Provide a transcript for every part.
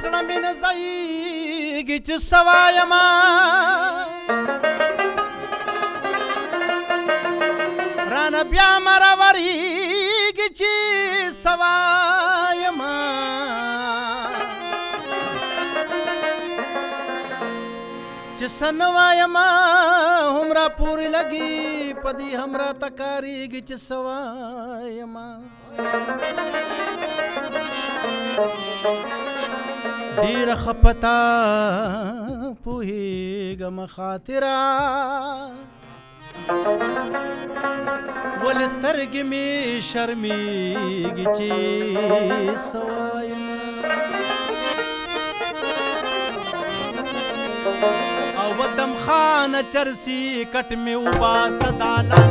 زړه مې نه ځایږي چې څه وایمه رانه بیا مه راورېږي چې څه وایمه چې څه نه وایمه هم راپورې لګي په دې هم راته کارېږي چې څه وایمه ډېره ښه په تا پوهېږم خاطره ولې سترګې مې شرمېږي چې څه وایمه او ودم خانه چرسي کټ مې وباسه دالان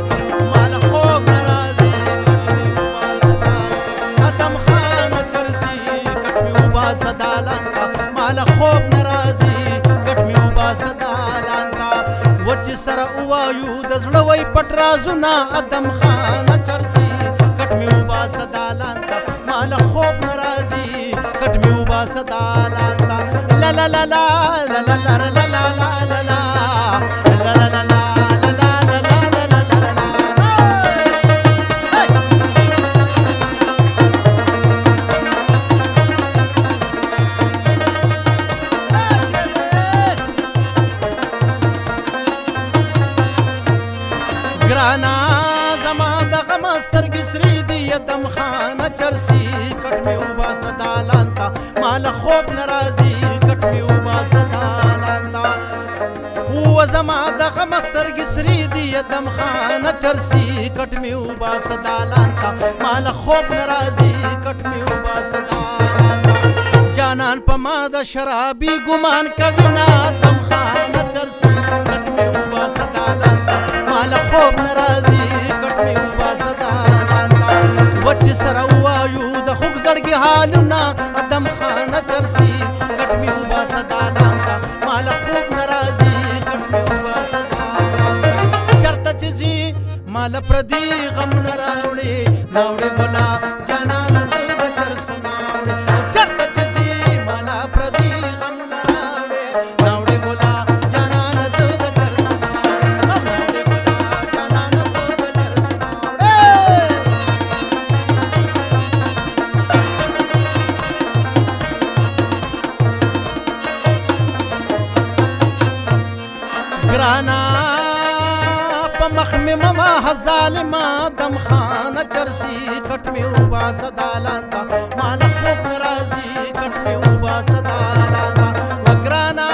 ماله خوب نه راځي کټ مې وباسه دالان ودم خانه چرسي کټ مې وباسه دالان ماله خوب نه راځي کټ مې وباسه دالان وچ سره ووایو د زړه وی پټ رازونه ادم خانه چرسي کټ مې وباسه دالان ماله خوب نه راځي کټ مې وباسه دالان لا لا لا لا لا لا لا لا لا لا لا ګرانا زما د غم سترګې سرې دي ادم خانه چرسي کټ مې وباسه دالان ته ماله خوب نه راځي کټ مې وباسه دالان ته زما د غم سترګې سرې دي ادم خانه چرسي کټ مې وباسه دالان ته ماله خوب نه راځي کټ مې وباسه دالان ته جانان په ما د شرابي ګمان کوي نه ادم خانه چرسي کټ مې وباسه دالان ته ماله خوب نه راځي کټ مې وباسه دالان ته وچ سره ووایو د خوږ زړګي حالونه ادم خانه چرسي کټ مې وباسه دالان ته ماله خوب نه راځي کټ مې وباسه دالان ته چرته چې ځي ماله پردي غمونه راوړي ناوړې ګلا جانانه ته د چرسو ناوړې چرته چې ځي ماله پردي غمونه راوړي ناوړې ګلا جانانه ته د چرسو ناوړې ګرانا په مخ مې مما ظالمه ادم خانه چرسي کټ مې وباسه دالان ته ماله خوب نه راځي کټ مې وباسه دالان ته وګرانا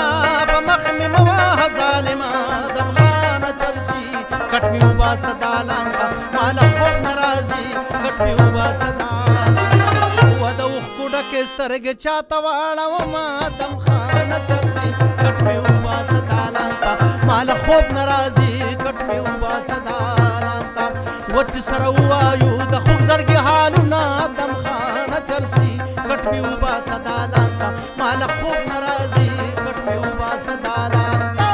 په مخ مې مما ظالمه ادم خانه چرسي کټ مې وباسه دالان ته ماله خوب نه راځي کټ مې وباسه دالان و د اوښکو ډکې سترګې چاته واړومه ادم خانه چرسي کټ مې وباسه دالان ته ماله خوب نه راځي کټ مې وباسه دالان ته وچ سره ووایو د خوږ زړګي حالونه ادم خانه چرسي کټ مې وباسه دالان ته ماله خوب نه راځي کټ مې وباسه دالان ته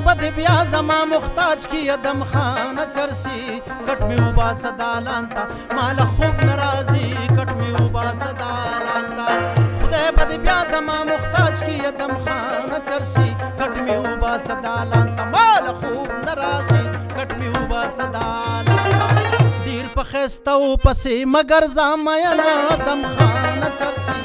بد بیا زما محتاج کی ادم خانه چرسي کټ مې وباسه دالان ته ماله خوب نه راځي کټ مې وباسه دالان ته خدای بد بیا زما محتاج کی ادم خانه چرسي کټ مې وباسه دالان ته ماله خوب نه راځي کټ مې وباسه دالان ته ډېر په ښایسته و پسې مګر زامینه ادم خانه چرسي